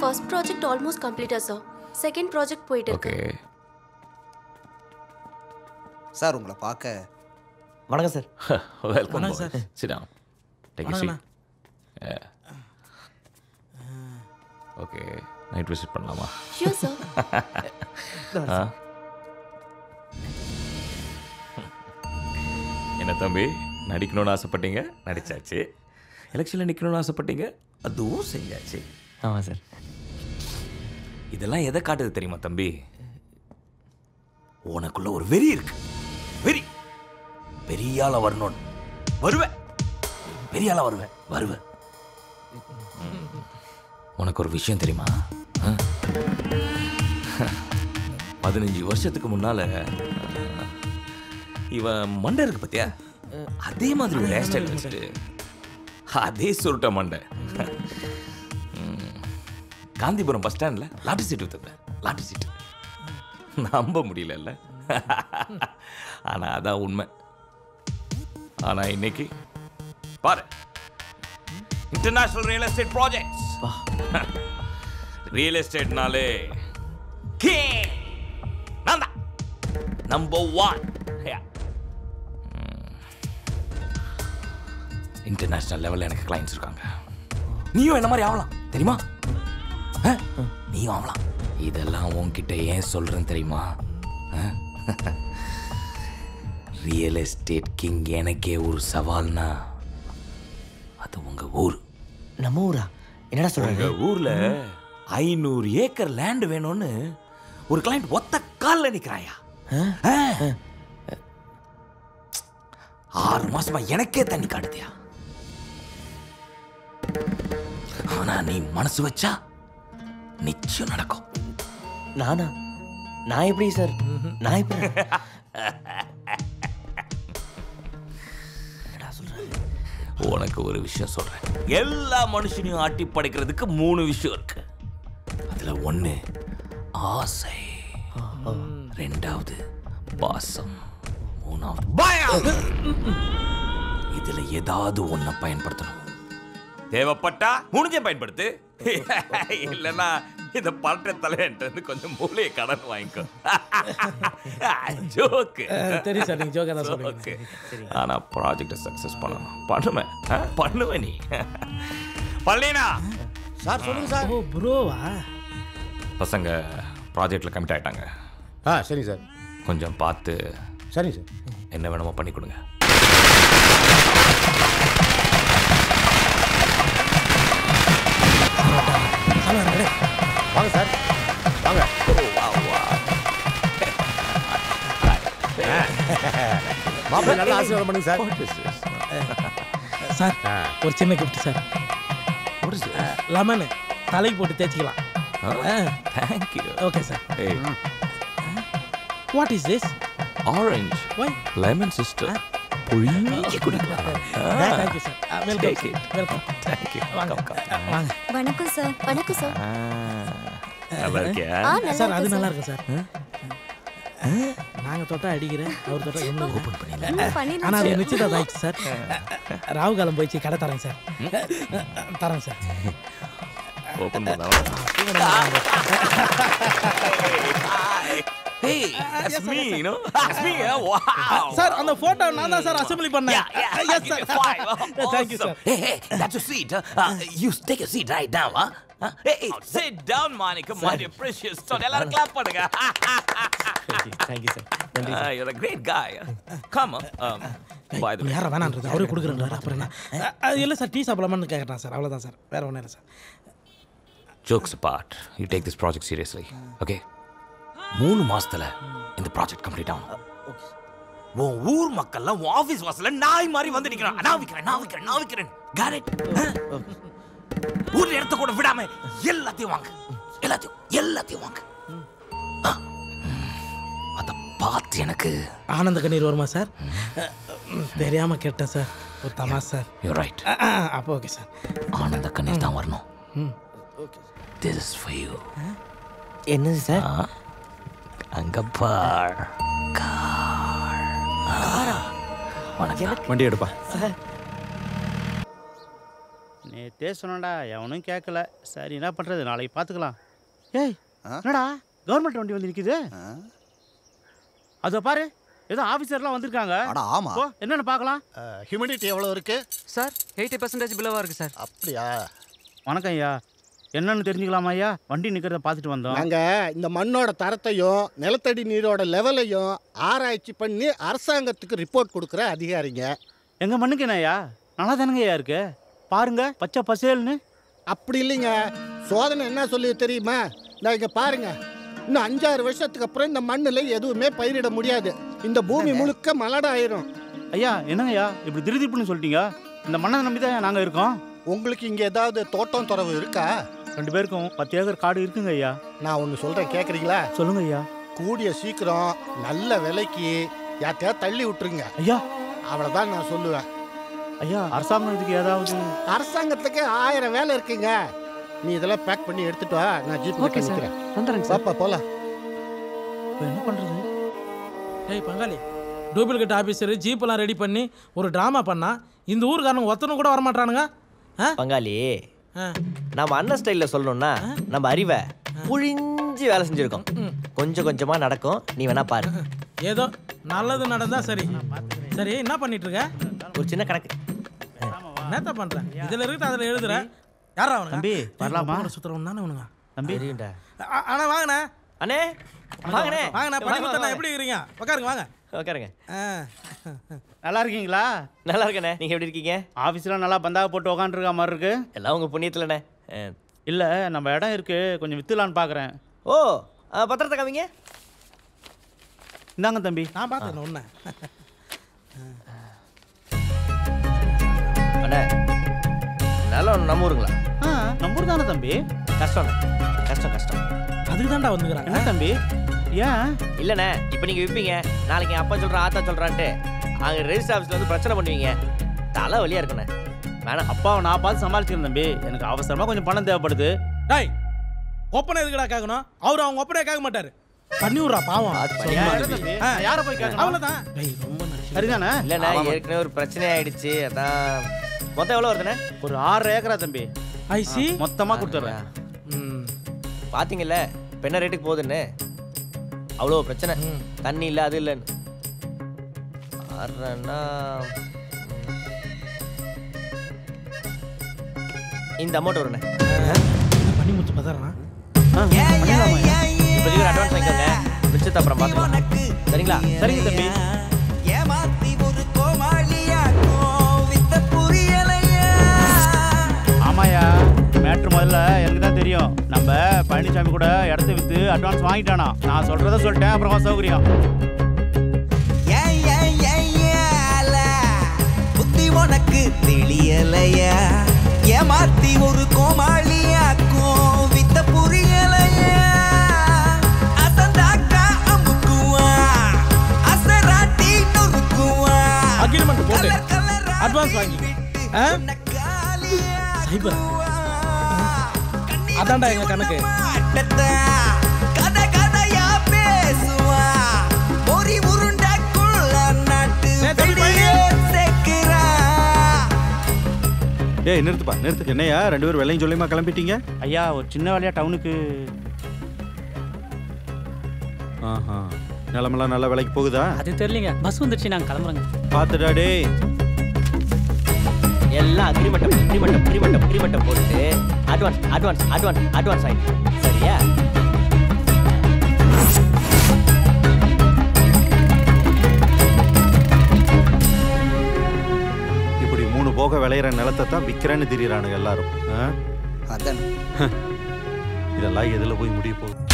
First project almost completed, sir. Second project போயிட்டு இருக்கு. Okay sir உங்களை பார்க்க. வணக்கம் sir. Welcome sir. Sit down. Take a seat. Okay night visit பண்ணலாமா? Sure, sir. என்ன தம்பி நடிக்கணும்னு ஆசைப்பட்டீங்க, நடிச்சாச்சு. எலெக்ஷனில் நிற்கணும்னு ஆசைப்பட்டீங்க, அதுவும் செஞ்சாச்சு. ஆமாம் சார். இதெல்லாம் எதை காட்டுது தெரியுமா தம்பி? உனக்குள்ள ஒரு வெறி இருக்கு. வெறி. பெரிய ஆளா வரணும்னு. வருவேன், பெரிய ஆளா வருவேன். உனக்கு ஒரு விஷயம் தெரியுமா? 15 வருஷத்துக்கு முன்னால இவன் மண்டை இருக்கு பத்தியா, அதே மாதிரி ஒரு ஹேர் ஸ்டைல் வச்சுட்டு அதே சுருட்ட மண்டை காந்திபுரம் பஸ் ஸ்டாண்டில் லாட்டரி சீட் விற்றுப்பேன். லாட்டரி சீட்டு நம்ப முடியல. ஆனால் அதான் உண்மை. ஆனால் இன்னைக்கு பாரு, international real estate projects. Real எஸ்டேட்னாலே நான் தான் நம்பர் 1. இன்டர்நேஷனல் லெவலில் எனக்கு கிளைண்ட்ஸ் இருக்காங்க. நீயும் என்ன மாதிரி ஆகலாம் தெரியுமா? நீயும் ஆகலாம். இதெல்லாம் உன்கிட்ட ஏன் சொல்றேன்னு தெரியுமா? ரியல் எஸ்டேட் கிங் எனக்கே ஒரு சவால்னா அது உங்க ஊர். நம்ம ஊரா? என்னடா சொல்றாங்க? ஊர்ல 500 ஏக்கர் லேண்ட் வேணும்னு ஒரு கிளைண்ட் ஒத்த காலில் நிற்கிறாயா. 6 மாசமா எனக்கே தண்ணி காட்டுதியா. ஆனா நீ மனசு வச்சா நிச்சயம் நடக்கும். நான் எப்படி சார்? நான் எப்படி? உனக்கு ஒரு விஷயம் சொல்றேன். எல்லா மனுஷனையும் ஆட்டி படைக்கிறதுக்கு 3 விஷயம் இருக்கு. அதுல 1 ஆசை, 2வது பாசம், 3வது பயம். இதுல ஏதாவது ஒன்ன பயன்படுத்தணும். தேவைப்பட்டா 3 பயன்படுத்து. இல்லைன்னா இந்த பல்ட்ட தலையன்ட்டு கொஞ்சம் மூளையை கடன் வாங்கிக்கோ. ஜோக்கு. சரி சார், நீங்க ஜோக்கா தான் சொல்லுங்க. ஆனா ப்ராஜெக்டை சக்சஸ் பண்ணணும். பண்ணுவேன் நீ. பள்ளினா சார் சொல்லுங்க சார். ஓ ப்ரோவா? பசங்க ப்ராஜெக்டில் கமிட் ஆகிட்டாங்க. சரி சார். கொஞ்சம் பார்த்து சரி சார் என்ன வேணுமோ பண்ணி கொடுங்க. வாங்க சார் வாங்க. மாப்பிள்ளை நல்லா ஆசீர்வாதம் பண்ணுங்க சார். சார் ஒரு சின்ன கிஃப்ட் சார். லெமன் தலைக்கு போட்டு தேய்ச்சிக்கலாம். Thank you. Okay sir. What is this? Orange. Why? Lemon sister. புழிஞ்சு குடிக்கலாம். Thank you sir. Welcome. Welcome. Thank you. வாங்க. வணக்கம் சார். வணக்கம் சார். நல்லா இருக்கியா? சார் அது நல்லா இருக்கு சார். நாங்க தொட்டா அடிக்கிறேன், அவர் தொட்டா ஒன்றும் ஓப்பன் பண்ணிடலாம். ஆனால் அது நிச்சயதான் ஆயிடுச்சு சார். ராகு காலம் போயிடுச்சு, கடை தரேன் சார். தரேன் சார். ஓப்பன் பண்ணலாம். Hey, that's me, you know? That's me, huh? Wow. Sir அந்த போட்டோ நான் தான் சார் அசெம்பிளி பண்ணேன். Yes, sir. Thank you, sir. Hey, that's your seat. You take a seat right now, huh? Hey, sit down, Monica, my dear precious. So, எல்லாரும் clap பண்ணுங்க. Thank you, sir. நன்றி sir. You're a great guy. Come on. By the way. யாரா வேணான்றது அவரே கொடுக்குறேன்றாரு. அப்புறம் என்ன? இல்லை sir, tea சாப்பிடலாமான்னு கேட்குறேன் sir. அவ்வளோதான் சார், வேற ஒன்றும் இல்லை sir. Jokes apart, you take this project seriously, okay? 3 மாசத்துல இந்த ப்ராஜெக்ட் கம்ப்ளீட் ஆகும். உன் ஊர் மக்கள்லாம் உன் ஆஃபீஸ் வாசல்ல நாய் மாதிரி வந்து நிக்கிறான். நான் விக்கிறேன். Got it? ஊர்ல இடத்த கூட விடாம எல்லாத்தையும் வாங்க. எல்லாத்தையும் வாங்க. அத பார்த்து எனக்கு ஆனந்த கண்ணீர் வருமா சார்? தெரியாம கேட்டேன் சார், ஒரு தமாஷ் சார். You're right. அப்போ ஓகே சார். ஆனந்த கண்ணீர் தான் வரணும். This is for you. என்னது சார்? அங்க பார். காரா? வண்டி எடுப்பா. சொன்னடா எவனும் கேட்கல. சரி என்ன பண்ணுறது, நாளைக்கு பார்த்துக்கலாம். ஏய் என்னடா கவர்மெண்ட் வண்டி வந்து நிற்கிது? அதை பாரு, ஏதோ ஆஃபீஸர்லாம் வந்திருக்காங்க. ஆமா, என்னென்னு பார்க்கலாம். ஹியூமிடிட்டி எவ்வளோ இருக்கு சார்? 80% பிலோவாக இருக்குது சார். அப்படியா? வணக்கம் ஐயா, என்னன்னு தெரிஞ்சுக்கலாமா ஐயா? வண்டி நிற்கிறத பார்த்துட்டு வந்தோம். நாங்கள் இந்த மண்ணோட தரத்தையும் நிலத்தடி நீரோட லெவலையும் ஆராய்ச்சி பண்ணி அரசாங்கத்துக்கு ரிப்போர்ட் கொடுக்குற அதிகாரிங்க. எங்கள் மண்ணுக்கு என்ன ஐயா? நல்லா தானுங்க ஐயா இருக்கு, பாருங்க பச்சை பசேல்னு. அப்படி இல்லைங்க, சோதனை என்ன சொல்லி தெரியுமா? நான் இங்கே பாருங்க, இன்னும் 5-6 வருஷத்துக்கு அப்புறம் இந்த மண்ணில் எதுவுமே பயிரிட முடியாது. இந்த பூமி முழுக்க மலடாயிரும். ஐயா என்னங்க ஐயா இப்படி திருதிப்புன்னு சொல்லிட்டீங்க? இந்த மண்ணை நம்பி தான் நாங்கள் இருக்கோம். உங்களுக்கு இங்கே ஏதாவது தோட்டம் துறவு இருக்கா? 2 பேருக்கும் 10 ஏக்கர் காடு இருக்குங்க ஐயா. நான் ஒன்று சொல்கிறேன், கேட்குறீங்களா? சொல்லுங்க ஐயா. கூடிய சீக்கிரம் நல்ல விலைக்கு யார்ட்டையாவது தள்ளி விட்டுருங்க ஐயா. அவ்வளோதான் நான் சொல்லுவேன். ஐயா அரசாங்கம் இதுக்கு ஏதாவது? அரசாங்கத்துக்கு 1000 வேலை இருக்குங்க. நீ இதெல்லாம் பேக் பண்ணி எடுத்துட்டு வா, நான் ஜீப் ஓகே சார், நிற்கிறேன். வந்துடுறேங்க சார். பாப்பா போலாம். என்ன பண்ணுறது? ஏய் பங்காளி, டூப்ளிகேட் ஆஃபீஸர் ஜீப்பெல்லாம் ரெடி பண்ணி ஒரு ட்ராமா பண்ணா இந்த ஊருக்காரங்க ஒருத்தனும் கூட வரமாட்டானுங்க. பங்காளி, நம்ம அண்ணன் ஸ்டைலில் சொல்லணும்னா நம்ம அறிவை புழிஞ்சு வேலை செஞ்சுருக்கோம். கொஞ்சம் கொஞ்சமாக நடக்கும், நீ வேணா பாரு. ஏதோ நல்லது நடந்தா சரி. சரி என்ன பண்ணிட்டு இருக்க? ஒரு சின்ன கணக்கு. என்னத்த பண்றேன்? இதுல இருக்கு அதுல எழுதுறேன். யாரா அவனுங்க? தம்பி வரலாமா? சுத்துறவன் தானே அவனுங்க. தம்பி அண்ணா வாங்கண்ணே. அண்ணே வாங்கண்ணே. வாங்கண்ணா, பண்ணி கொடுத்தா எப்படி இருக்கீங்க? உட்காருங்க, வாங்க உட்காருங்க. நல்லா இருக்கீங்களா? நல்லா இருக்கண்ணே, நீங்கள் எப்படி இருக்கீங்க? ஆஃபீஸ்லாம் நல்லா பந்தாக போட்டு உக்காந்துருக்க மாதிரி இருக்கு. எல்லாம் உங்கள் புண்ணியத்தில்ண்ணே. இல்லை நம்ம இடம் இருக்கு, கொஞ்சம் வித்துலான்னு பார்க்குறேன். ஓ பத்திரத்தை காமிங்க. இந்தாங்க தம்பி. நான் பார்த்தேன் ஒன்று. அண்ணே நல்லா நம்ம ஊருங்களா? நம்ம ஊர் தானே தம்பி. கஷ்டம் கஷ்டம் கஷ்டம். அதுக்கு தான்டா வந்துக்கிறாங்க. என்ன தம்பி? ஏன்? இல்லைண்ணே, இப்போ நீங்கள் விற்பீங்க, நாளைக்கு என் அப்பா சொல்கிறேன் ஆத்தா சொல்கிறான்ட்டு அங்கே ரெஜிஸ்டர் ஆஃபீஸில் வந்து பிரச்சனை பண்ணுவீங்க. தலை வலியாக இருக்குண்ணே. வேணாம். அப்பாவை நான் பார்த்து சமாளிச்சிருக்கேன் தம்பி. எனக்கு அவசரமாக கொஞ்சம் பணம் தேவைப்படுது. டேய், ஒப்பனை எதுக்குடா கேட்கணும்? அவர் அவங்க ஒப்பனையே கேட்க மாட்டாரு. பண்ணி விட்றா பாவம். யாரை போய் கேட்கணும்? அவ்வளோதான். ரொம்ப சரிதானே? இல்லைண்ணே, ஏற்கனவே ஒரு பிரச்சனை ஆயிடுச்சு. அதான் மொத்தம் எவ்வளோ வருதுண்ணே? ஒரு 6 ஏக்கரா தம்பி. ஐசி மொத்தமாக கொடுத்துட்றேன். பார்த்தீங்கல்ல இப்போ என்ன ரேட்டுக்கு போகுதுன்னு. அவ்வளோ பிரச்சனை, தண்ணி இல்லை அது இல்லைன்னு. இந்த அமௌண்ட் வருண்ணே. பண்ணி முத்து பதறான். இப்போதைக்கு ஒரு அட்வான்ஸ் வாங்கிக்கோங்க, மிச்சத்தை அப்புறம் பார்த்துக்கலாம். சரிங்களா? சரிங்க தம்பி. ஆமாயா, மேட்ரு முதல்ல எனக்கு தான் தெரியும். நம்ம பழனிசாமி கூட இடத்த விற்று அட்வான்ஸ் வாங்கிட்டானா. நான் சொல்கிறத சொல்லிட்டேன், அப்புறமா சௌகரியம். புத்தி உனக்கு தெளியலையா? ஏமாத்தி ஒரு கோமாளியாக்கும் வித்த புரியலையா? அசந்தாக்கா அமுக்குவா, அசராட்டி நொறுக்குவா. அக்ரிமெண்ட் போட்டு அட்வான்ஸ் வாங்கி சைபர். அதான்டா எங்க கணக்கு. கதை கதையா பேசுவா, பொறி உருண்டக்குள்ள நாட்டு சேர்க்கிறா. ஏய் நிறுத்துப்பா, நிறுத்து. என்னையா 2 பேரும் வெள்ளையும் சொல்லியுமா கிளம்பிட்டீங்க? ஐயா ஒரு சின்ன வேலையா டவுனுக்கு. ஆஹா, நிலமெல்லாம் நல்ல விலைக்கு போகுதா? அது தெரியலங்க, பஸ் வந்துடுச்சு, நாங்கள் கிளம்புறோங்க. பார்த்துடா டேய். எல்லாம் அக்ரிமெண்ட்டை போட்டு அட்வான்ஸ் ஆயிடுச்சு. சரியா? இப்படி 3 போக விளையிற நிலத்தை தான் விற்கிறேன்னு திரியிறானுங்க எல்லாரும். அதான் இதெல்லாம் எதில் போய் முடிய போகுது?